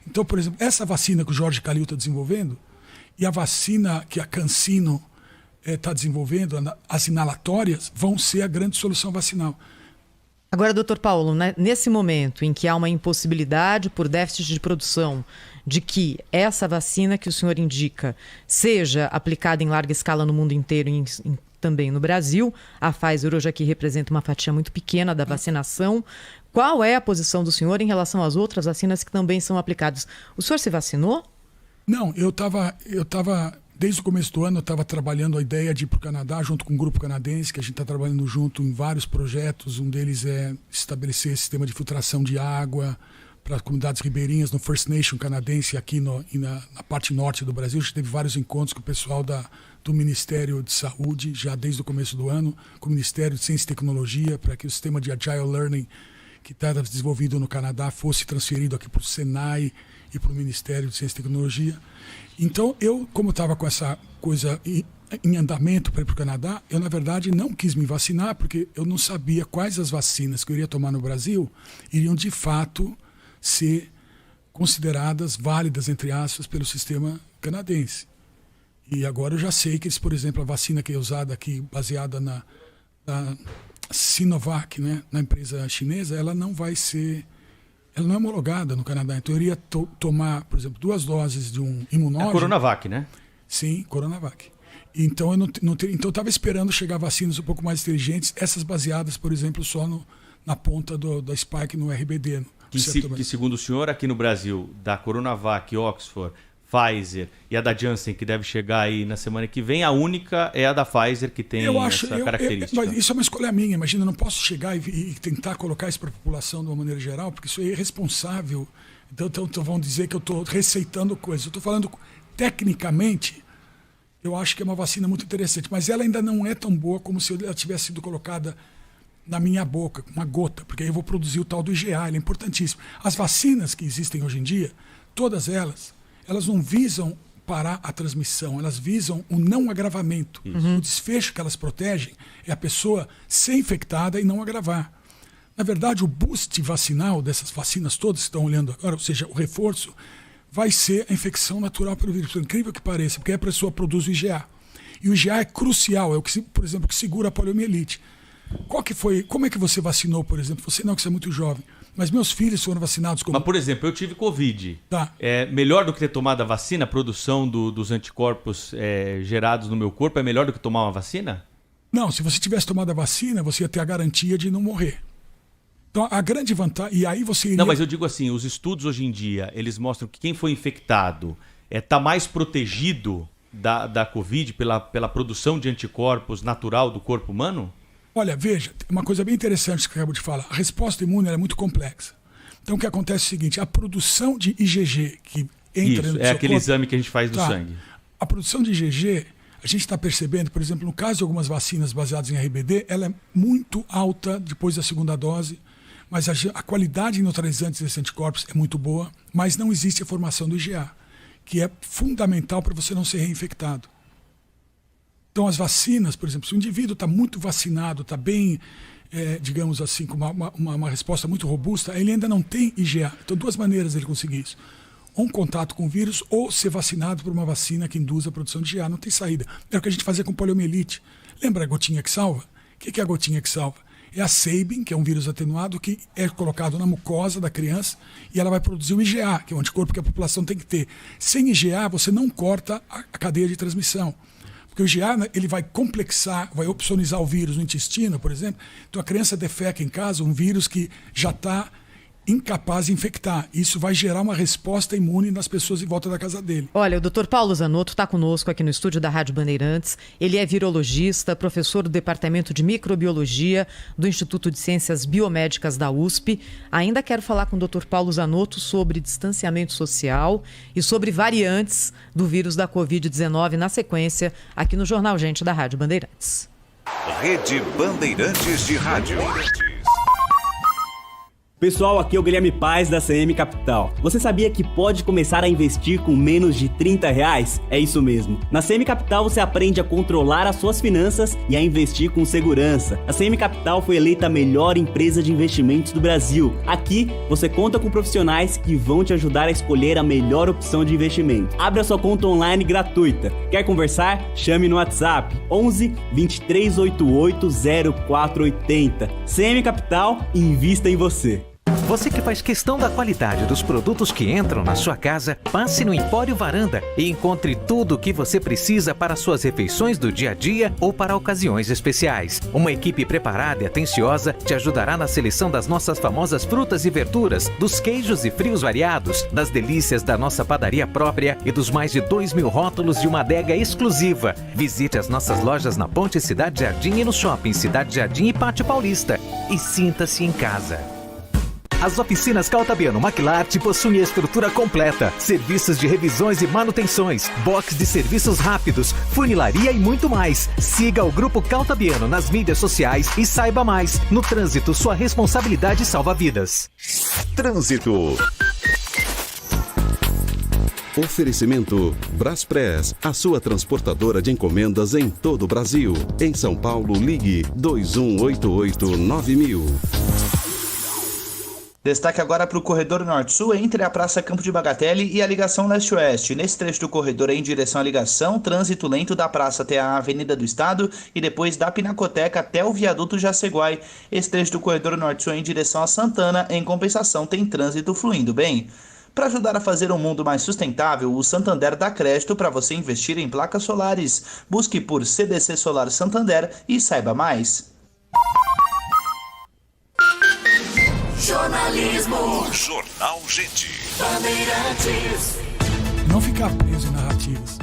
Então, por exemplo, essa vacina que o Jorge Calil está desenvolvendo e a vacina que a CanSino está desenvolvendo, as inalatórias, vão ser a grande solução vacinal. Agora, doutor Paulo, nesse momento em que há uma impossibilidade por déficit de produção de que essa vacina que o senhor indica seja aplicada em larga escala no mundo inteiro e também no Brasil, a Pfizer hoje aqui representa uma fatia muito pequena da vacinação. Qual é a posição do senhor em relação às outras vacinas que também são aplicadas? O senhor se vacinou? Não, eu estava desde o começo do ano, eu estava trabalhando a ideia de ir para o Canadá, junto com um grupo canadense, que a gente está trabalhando junto em vários projetos. Um deles é estabelecer sistema de filtração de água para comunidades ribeirinhas no First Nation canadense, aqui na parte norte do Brasil. A gente teve vários encontros com o pessoal do Ministério de Saúde, já desde o começo do ano, com o Ministério de Ciência e Tecnologia, para que o sistema de Agile Learning, que está desenvolvido no Canadá, fosse transferido aqui para o Senai e para o Ministério de Ciência e Tecnologia. Então, eu, como estava com essa coisa em andamento para ir para o Canadá, eu, na verdade, não quis me vacinar, porque eu não sabia quais as vacinas que eu iria tomar no Brasil iriam, de fato, ser consideradas válidas, entre aspas, pelo sistema canadense. E agora eu já sei que, por exemplo, a vacina que é usada aqui, baseada na Sinovac, né, na empresa chinesa, ela não é homologada no Canadá. Então eu iria tomar, por exemplo, 2 doses de um imunógeno. É a Coronavac, né? Sim, Coronavac. Então eu estava esperando chegar vacinas um pouco mais inteligentes, essas baseadas, por exemplo, só na ponta da Spike no RBD. Que segundo o senhor, aqui no Brasil, da Coronavac, Oxford, Pfizer e a da Janssen, que deve chegar aí na semana que vem, a única é a da Pfizer que tem essa característica. Mas isso é uma escolha minha. Imagina, eu não posso chegar e tentar colocar isso para a população de uma maneira geral, porque isso é irresponsável. Então vão dizer que eu estou receitando coisas. Eu estou falando tecnicamente, eu acho que é uma vacina muito interessante, mas ela ainda não é tão boa como se ela tivesse sido colocada na minha boca, uma gota, porque aí eu vou produzir o tal do IgA, ele é importantíssimo. As vacinas que existem hoje em dia, todas elas não visam parar a transmissão, elas visam o não agravamento. O desfecho que elas protegem é a pessoa ser infectada e não agravar. Na verdade, o boost vacinal dessas vacinas todas que estão olhando agora, ou seja, o reforço, vai ser a infecção natural pelo vírus. Por incrível que pareça, porque a pessoa produz o IgA. E o IgA é crucial, é o que, por exemplo, que segura a poliomielite. Como é que você vacinou, por exemplo? Você não, que você é muito jovem. Mas meus filhos foram vacinados como... Mas, por exemplo, eu tive Covid. Tá. É melhor do que ter tomado a vacina? A produção dos anticorpos gerados no meu corpo é melhor do que tomar uma vacina? Não, se você tivesse tomado a vacina, você ia ter a garantia de não morrer. Então, a grande vantagem... E aí você iria... Não, mas eu digo assim, os estudos hoje em dia, eles mostram que quem foi infectado está mais protegido da Covid pela produção de anticorpos natural do corpo humano? Olha, veja, uma coisa bem interessante que eu acabo de falar. A resposta imune é muito complexa. Então, o que acontece é o seguinte, a produção de IgG que entra no seu aquele corpo, exame que a gente faz do sangue. A produção de IgG, a gente está percebendo, por exemplo, no caso de algumas vacinas baseadas em RBD, ela é muito alta depois da segunda dose, mas a qualidade de neutralizantes desses anticorpos é muito boa, mas não existe a formação do IgA, que é fundamental para você não ser reinfectado. Então, as vacinas, por exemplo, se o indivíduo está muito vacinado, está bem, digamos assim, com uma resposta muito robusta, ele ainda não tem IgA. Então, 2 maneiras de ele conseguir isso. Ou um contato com o vírus, ou ser vacinado por uma vacina que induz a produção de IgA. Não tem saída. É o que a gente fazia com poliomielite. Lembra a gotinha que salva? O que é a gotinha que salva? É a Sabin, que é um vírus atenuado, que é colocado na mucosa da criança e ela vai produzir o IgA, que é o anticorpo que a população tem que ter. Sem IgA, você não corta a cadeia de transmissão. Porque o IgA, ele vai complexar, vai opsonizar o vírus no intestino, por exemplo. Então a criança defeca em casa um vírus que já está incapaz de infectar. Isso vai gerar uma resposta imune nas pessoas em volta da casa dele. Olha, o Dr. Paulo Zanotto está conosco aqui no estúdio da Rádio Bandeirantes. Ele é virologista, professor do Departamento de Microbiologia do Instituto de Ciências Biomédicas da USP. Ainda quero falar com o Dr. Paulo Zanotto sobre distanciamento social e sobre variantes do vírus da Covid-19 na sequência, aqui no Jornal Gente da Rádio Bandeirantes. Rede Bandeirantes de Rádio. Pessoal, aqui é o Guilherme Paz da CM Capital. Você sabia que pode começar a investir com menos de R$30? É isso mesmo. Na CM Capital você aprende a controlar as suas finanças e a investir com segurança. A CM Capital foi eleita a melhor empresa de investimentos do Brasil. Aqui você conta com profissionais que vão te ajudar a escolher a melhor opção de investimento. Abra sua conta online gratuita. Quer conversar? Chame no WhatsApp 11 2388 0480. CM Capital, invista em você. Você que faz questão da qualidade dos produtos que entram na sua casa, passe no Empório Varanda e encontre tudo o que você precisa para suas refeições do dia a dia ou para ocasiões especiais. Uma equipe preparada e atenciosa te ajudará na seleção das nossas famosas frutas e verduras, dos queijos e frios variados, das delícias da nossa padaria própria e dos mais de 2.000 rótulos de uma adega exclusiva. Visite as nossas lojas na Ponte Cidade Jardim e no Shopping Cidade Jardim e Pátio Paulista. E sinta-se em casa. As oficinas Caltabiano Maquilarte possuem a estrutura completa, serviços de revisões e manutenções, box de serviços rápidos, funilaria e muito mais. Siga o Grupo Caltabiano nas mídias sociais e saiba mais. No trânsito, sua responsabilidade salva vidas. Trânsito. Oferecimento Braspress, a sua transportadora de encomendas em todo o Brasil. Em São Paulo, ligue 2188-9000. Destaque agora para o corredor norte-sul entre a Praça Campo de Bagatelle e a ligação leste-oeste. Nesse trecho do corredor em direção à ligação, trânsito lento da praça até a Avenida do Estado e depois da Pinacoteca até o viaduto Jaceguai. Esse trecho do corredor norte-sul em direção a Santana, em compensação, tem trânsito fluindo bem. Para ajudar a fazer um mundo mais sustentável, o Santander dá crédito para você investir em placas solares. Busque por CDC Solar Santander e saiba mais. Jornalismo. Jornal Gente. Bandeirantes. Não ficar preso em narrativas.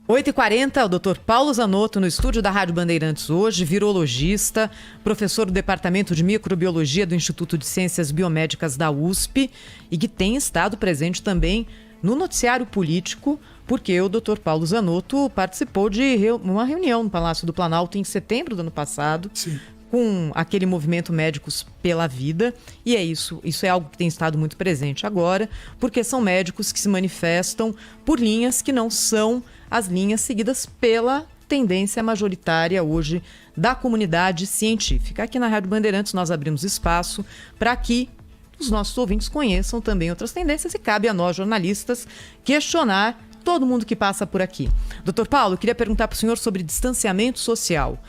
8h40, o Dr. Paulo Zanotto no estúdio da Rádio Bandeirantes hoje, virologista, professor do Departamento de Microbiologia do Instituto de Ciências Biomédicas da USP e que tem estado presente também no noticiário político, porque o Dr. Paulo Zanotto participou de uma reunião no Palácio do Planalto em setembro do ano passado. Sim. Com aquele movimento Médicos pela Vida, e é isso é algo que tem estado muito presente agora, porque são médicos que se manifestam por linhas que não são as linhas seguidas pela tendência majoritária hoje da comunidade científica. Aqui na Rádio Bandeirantes nós abrimos espaço para que os nossos ouvintes conheçam também outras tendências e cabe a nós, jornalistas, questionar todo mundo que passa por aqui. Dr. Paulo, eu queria perguntar para o senhor sobre distanciamento social.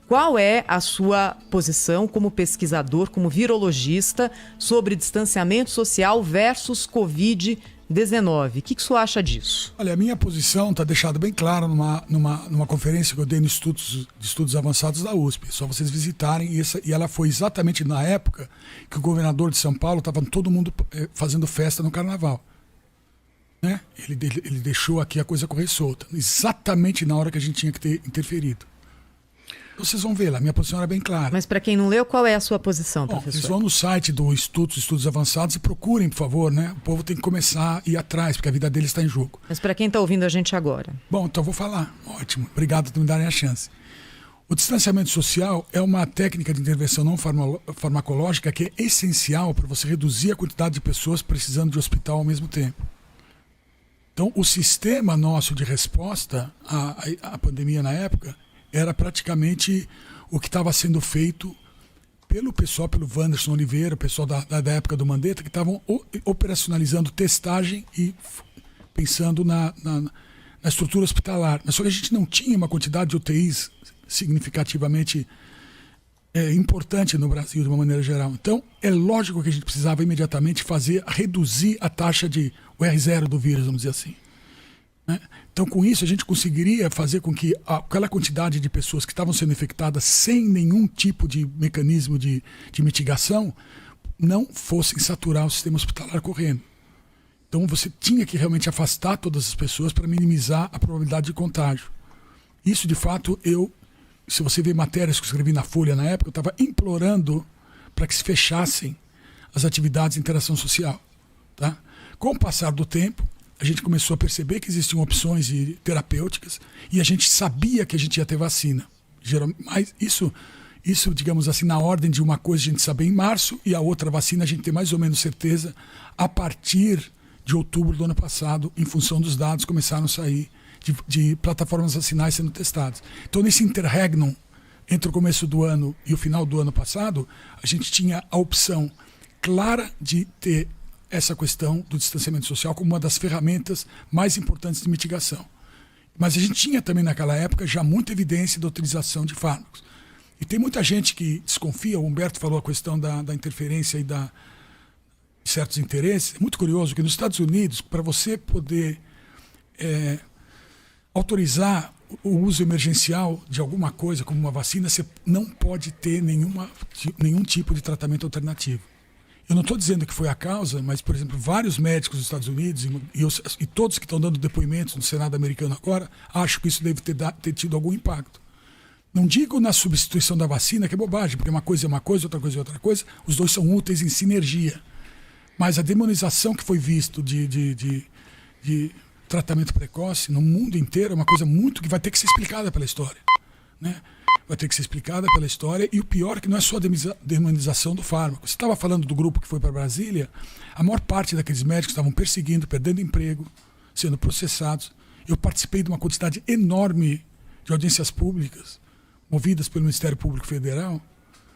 Qual é a sua posição como pesquisador, como virologista, sobre distanciamento social versus Covid-19? O que o senhor acha disso? Olha, a minha posição está deixada bem clara numa conferência que eu dei no Estudos Avançados da USP. É só vocês visitarem. E ela foi exatamente na época que o governador de São Paulo estava todo mundo fazendo festa no Carnaval. Né? Ele deixou aqui a coisa correr solta. Exatamente na hora que a gente tinha que ter interferido. Vocês vão ver lá, minha posição era bem clara. Mas para quem não leu, qual é a sua posição, professor? Vocês vão no site do Instituto de Estudos Avançados e procurem, por favor, né? O povo tem que começar a ir atrás, porque a vida deles está em jogo. Mas para quem está ouvindo a gente agora? Bom, então eu vou falar. Ótimo, obrigado por me darem a chance. O distanciamento social é uma técnica de intervenção não farmacológica que é essencial para você reduzir a quantidade de pessoas precisando de hospital ao mesmo tempo. Então, o sistema nosso de resposta à pandemia na época era praticamente o que estava sendo feito pelo pessoal, pelo Wanderson Oliveira, o pessoal da época do Mandetta, que estavam operacionalizando testagem e pensando na estrutura hospitalar. Mas só que a gente não tinha uma quantidade de UTIs significativamente importante no Brasil, de uma maneira geral. Então, é lógico que a gente precisava imediatamente reduzir a taxa de o R0 do vírus, vamos dizer assim. Então, com isso, a gente conseguiria fazer com que aquela quantidade de pessoas que estavam sendo infectadas sem nenhum tipo de mecanismo de mitigação não fossem saturar o sistema hospitalar correndo. Então você tinha que realmente afastar todas as pessoas para minimizar a probabilidade de contágio. Isso, de fato, se você ver matérias que eu escrevi na Folha na época, eu estava implorando para que se fechassem as atividades de interação social. Tá? Com o passar do tempo, a gente começou a perceber que existiam opções terapêuticas e a gente sabia que a gente ia ter vacina. Mas isso, digamos assim, na ordem de uma coisa a gente saber em março e a outra vacina a gente tem mais ou menos certeza a partir de outubro do ano passado, em função dos dados que começaram a sair de plataformas vacinais sendo testadas. Então, nesse interregnum entre o começo do ano e o final do ano passado, a gente tinha a opção clara de ter essa questão do distanciamento social como uma das ferramentas mais importantes de mitigação. Mas a gente tinha também naquela época já muita evidência da utilização de fármacos. E tem muita gente que desconfia, o Humberto falou a questão da interferência e de certos interesses. É muito curioso que nos Estados Unidos, para você poder autorizar o uso emergencial de alguma coisa, como uma vacina, você não pode ter nenhum tipo de tratamento alternativo. Eu não estou dizendo que foi a causa, mas, por exemplo, vários médicos dos Estados Unidos e todos que estão dando depoimentos no Senado americano agora, acham que isso deve ter tido algum impacto. Não digo na substituição da vacina, que é bobagem, porque uma coisa é uma coisa, outra coisa é outra coisa, os dois são úteis em sinergia. Mas a demonização que foi visto de tratamento precoce no mundo inteiro é uma coisa muito que vai ter que ser explicada pela história, né? Vai ter que ser explicada pela história, e o pior é que não é só a demonização do fármaco. Você estava falando do grupo que foi para Brasília, a maior parte daqueles médicos estavam perseguindo, perdendo emprego, sendo processados. Eu participei de uma quantidade enorme de audiências públicas, movidas pelo Ministério Público Federal,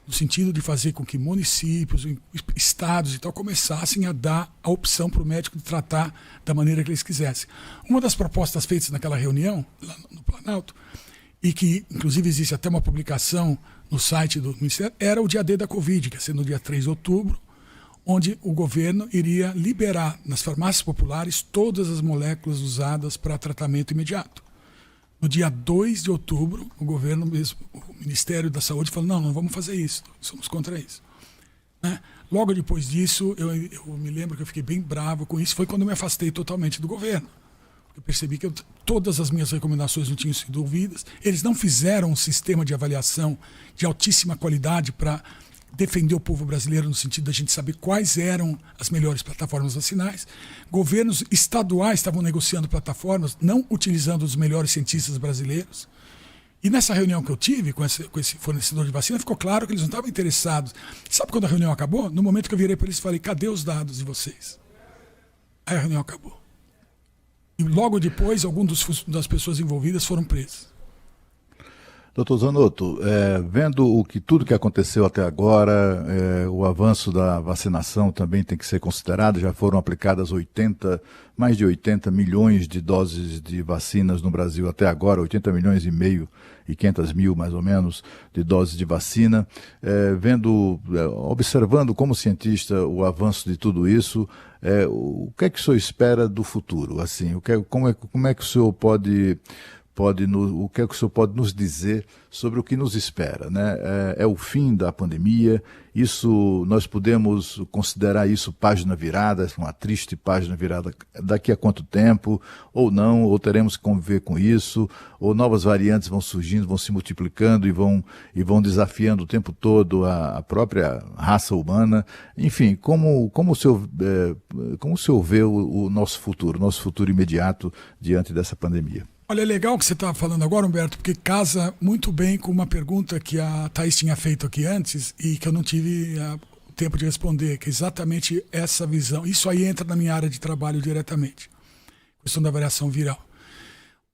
no sentido de fazer com que municípios, estados e tal começassem a dar a opção para o médico de tratar da maneira que eles quisessem. Uma das propostas feitas naquela reunião, lá no Planalto, e que inclusive existe até uma publicação no site do Ministério, era o dia D da Covid, que ia ser no dia 3 de outubro, onde o governo iria liberar nas farmácias populares todas as moléculas usadas para tratamento imediato. No dia 2 de outubro, o governo mesmo, o Ministério da Saúde falou, não vamos fazer isso, somos contra isso. Né? Logo depois disso, eu me lembro que eu fiquei bem bravo com isso, foi quando eu me afastei totalmente do governo. Eu percebi que todas as minhas recomendações não tinham sido ouvidas. Eles não fizeram um sistema de avaliação de altíssima qualidade para defender o povo brasileiro no sentido da gente saber quais eram as melhores plataformas vacinais. Governos estaduais estavam negociando plataformas, não utilizando os melhores cientistas brasileiros. E nessa reunião que eu tive com esse fornecedor de vacina, ficou claro que eles não estavam interessados. Sabe quando a reunião acabou? No momento que eu virei para eles e falei, cadê os dados de vocês? Aí a reunião acabou. E logo depois, algumas das pessoas envolvidas foram presas. Doutor Zanotto, vendo tudo que aconteceu até agora, o avanço da vacinação também tem que ser considerado, já foram aplicadas mais de 80 milhões de doses de vacinas no Brasil até agora, 80 milhões e meio e 500 mil mais ou menos de doses de vacina. Observando como cientista o avanço de tudo isso, o que é que o senhor espera do futuro? Assim, como é que o senhor pode o que é que o senhor pode nos dizer sobre o que nos espera, né? É o fim da pandemia, nós podemos considerar isso página virada, uma triste página virada daqui a quanto tempo, ou não, ou teremos que conviver com isso, ou novas variantes vão surgindo, vão se multiplicando e vão desafiando o tempo todo a própria raça humana. Enfim, como o senhor vê o nosso futuro imediato diante dessa pandemia? Olha, é legal o que você estava falando agora, Humberto, porque casa muito bem com uma pergunta que a Thaís tinha feito aqui antes e que eu não tive tempo de responder, que é exatamente essa visão. Isso aí entra na minha área de trabalho diretamente, questão da variação viral.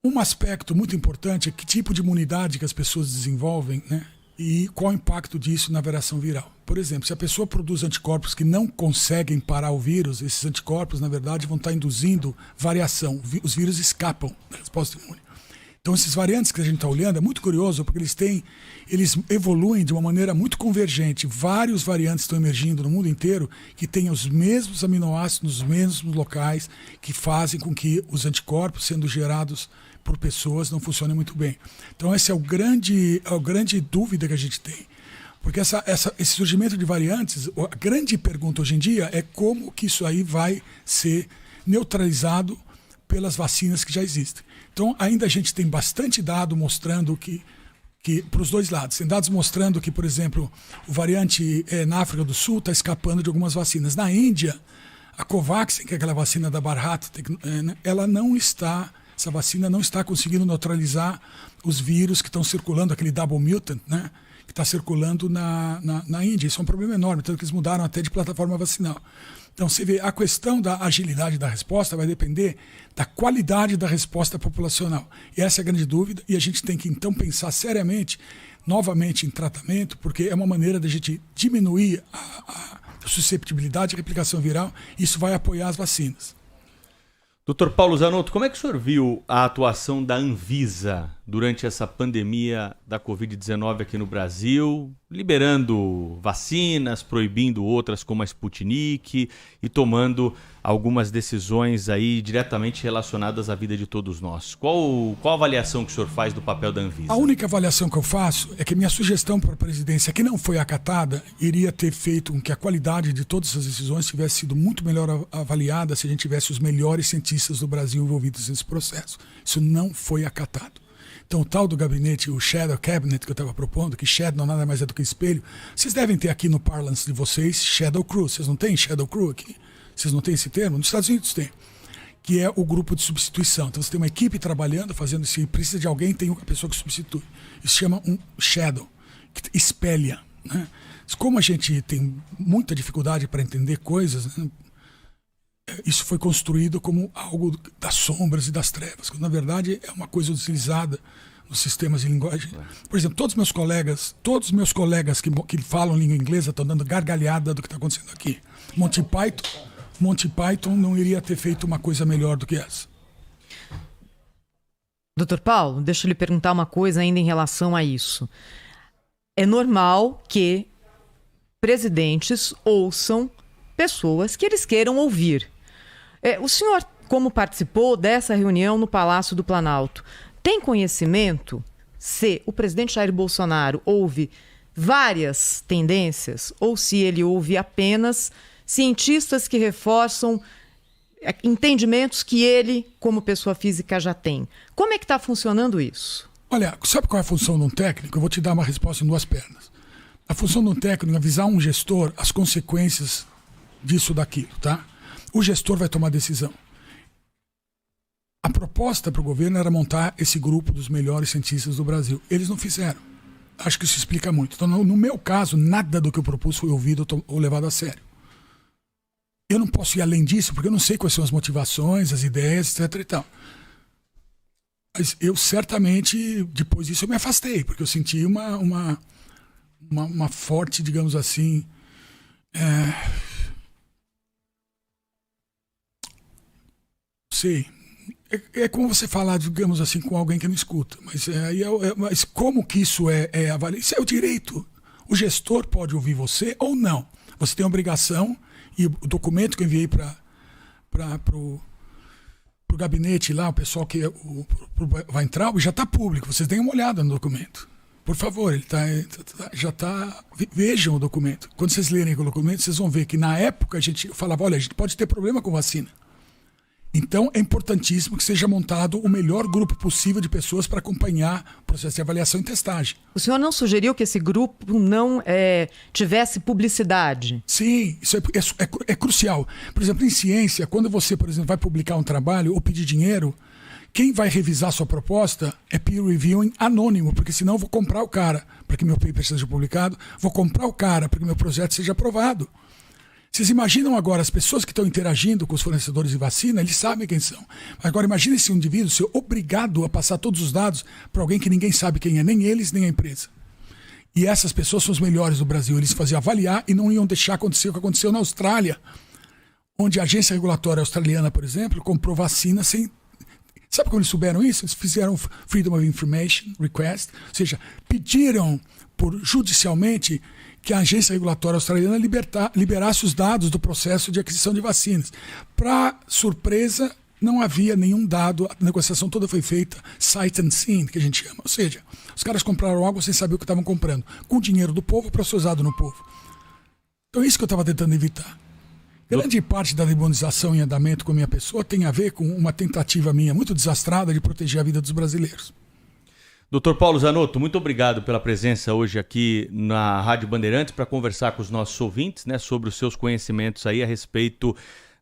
Um aspecto muito importante é que tipo de imunidade que as pessoas desenvolvem, né? E qual o impacto disso na variação viral. Por exemplo, se a pessoa produz anticorpos que não conseguem parar o vírus, esses anticorpos, na verdade, vão estar induzindo variação. Os vírus escapam da resposta imune. Então, esses variantes que a gente está olhando é muito curioso, porque eles evoluem de uma maneira muito convergente. Vários variantes estão emergindo no mundo inteiro que têm os mesmos aminoácidos nos mesmos locais, que fazem com que os anticorpos sendo gerados por pessoas não funcionem muito bem. Então essa é a grande dúvida que a gente tem. Porque esse surgimento de variantes, a grande pergunta hoje em dia é como que isso aí vai ser neutralizado pelas vacinas que já existem. Então, ainda a gente tem bastante dado mostrando que para os dois lados. Tem dados mostrando que, por exemplo, o variante na África do Sul está escapando de algumas vacinas. Na Índia, a Covaxin, que é aquela vacina da Bharat, essa vacina não está conseguindo neutralizar os vírus que estão circulando, aquele double mutant, né, que está circulando na Índia. Isso é um problema enorme, tanto que eles mudaram até de plataforma vacinal. Então, você vê, a questão da agilidade da resposta vai depender da qualidade da resposta populacional. E essa é a grande dúvida, e a gente tem que, então, pensar seriamente, novamente, em tratamento, porque é uma maneira da gente diminuir a susceptibilidade à replicação viral, e isso vai apoiar as vacinas. Dr. Paulo Zanotto, como é que o senhor viu a atuação da Anvisa durante essa pandemia da Covid-19 aqui no Brasil, liberando vacinas, proibindo outras como a Sputnik e tomando algumas decisões aí diretamente relacionadas à vida de todos nós? Qual a avaliação que o senhor faz do papel da Anvisa? A única avaliação que eu faço é que minha sugestão para a presidência, que não foi acatada, iria ter feito com que a qualidade de todas essas decisões tivesse sido muito melhor avaliada se a gente tivesse os melhores cientistas do Brasil envolvidos nesse processo. Isso não foi acatado. Então, o tal do gabinete, o Shadow Cabinet que eu estava propondo, que Shadow nada mais é do que espelho, vocês devem ter aqui no parlance de vocês Shadow Crew. Vocês não têm Shadow Crew aqui? Vocês não têm esse termo? Nos Estados Unidos tem. Que é o grupo de substituição. Então, você tem uma equipe trabalhando, fazendo isso. Se precisa de alguém, tem uma pessoa que substitui. Isso se chama um Shadow, que espelha, né? Como a gente tem muita dificuldade para entender coisas, né? Isso foi construído como algo das sombras e das trevas, quando na verdade é uma coisa utilizada nos sistemas de linguagem. Por exemplo, todos os meus colegas que falam língua inglesa estão dando gargalhada do que está acontecendo aqui. Monty Python não iria ter feito uma coisa melhor do que essa. Dr. Paulo, deixa eu lhe perguntar uma coisa ainda em relação a isso. É normal que presidentes ouçam pessoas que eles queiram ouvir. O senhor, como participou dessa reunião no Palácio do Planalto, tem conhecimento se o presidente Jair Bolsonaro ouve várias tendências ou se ele ouve apenas cientistas que reforçam entendimentos que ele, como pessoa física, já tem? Como é que está funcionando isso? Olha, sabe qual é a função de um técnico? Eu vou te dar uma resposta em duas pernas. A função de um técnico é avisar um gestor as consequências disso, daquilo, tá? O gestor vai tomar decisão. A proposta para o governo era montar esse grupo dos melhores cientistas do Brasil. Eles não fizeram. Acho que isso explica muito. Então, no meu caso, nada do que eu propus foi ouvido ou levado a sério. Eu não posso ir além disso, porque eu não sei quais são as motivações, as ideias, etc. e tal. Mas eu certamente, depois disso, eu me afastei, porque eu senti uma forte, digamos assim, sei. É como você falar, digamos assim, com alguém que não escuta. Mas como que isso é avaliado? Isso é o direito. O gestor pode ouvir você ou não. Você tem a obrigação, e o documento que eu enviei para o gabinete lá, o pessoal que vai entrar, já está público. Vocês deem uma olhada no documento. Por favor, vejam o documento. Quando vocês lerem o documento, vocês vão ver que na época a gente falava, olha, a gente pode ter problema com vacina. Então, é importantíssimo que seja montado o melhor grupo possível de pessoas para acompanhar o processo de avaliação e testagem. O senhor não sugeriu que esse grupo não tivesse publicidade? Sim, isso é crucial. Por exemplo, em ciência, quando você, por exemplo, vai publicar um trabalho ou pedir dinheiro, quem vai revisar sua proposta é peer reviewing anônimo, porque senão eu vou comprar o cara para que meu paper seja publicado, vou comprar o cara para que meu projeto seja aprovado. Vocês imaginam agora, as pessoas que estão interagindo com os fornecedores de vacina, eles sabem quem são. Agora imagine esse indivíduo ser obrigado a passar todos os dados para alguém que ninguém sabe quem é, nem eles, nem a empresa. E essas pessoas são os melhores do Brasil. Eles faziam avaliar e não iam deixar acontecer o que aconteceu na Austrália, onde a agência regulatória australiana, por exemplo, comprou vacina sem... Sabe como eles souberam isso? Eles fizeram Freedom of Information Request, ou seja, pediram judicialmente que a agência regulatória australiana liberasse os dados do processo de aquisição de vacinas. Para surpresa não havia nenhum dado, a negociação toda foi feita sight and scene, que a gente chama. Ou seja, os caras compraram água sem saber o que estavam comprando, com o dinheiro do povo para ser usado no povo. Então é isso que eu estava tentando evitar. Grande parte da demonização em andamento com a minha pessoa tem a ver com uma tentativa minha muito desastrada de proteger a vida dos brasileiros. Dr. Paulo Zanotto, muito obrigado pela presença hoje aqui na Rádio Bandeirantes para conversar com os nossos ouvintes, né, sobre os seus conhecimentos aí a respeito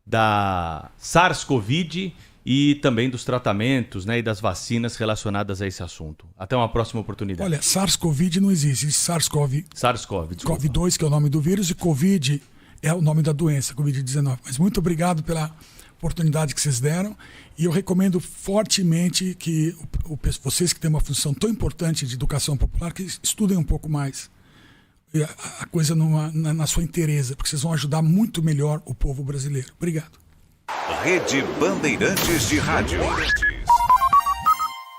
da SARS-CoV e também dos tratamentos, né, e das vacinas relacionadas a esse assunto. Até uma próxima oportunidade. Olha, SARS-CoV não existe, existe SARS-CoV, CoV-2, que é o nome do vírus, e Covid é o nome da doença, Covid-19. Mas muito obrigado pela oportunidade que vocês deram, e eu recomendo fortemente que vocês que têm uma função tão importante de educação popular, que estudem um pouco mais a coisa na sua inteireza, porque vocês vão ajudar muito melhor o povo brasileiro. Obrigado. Rede Bandeirantes de Rádio.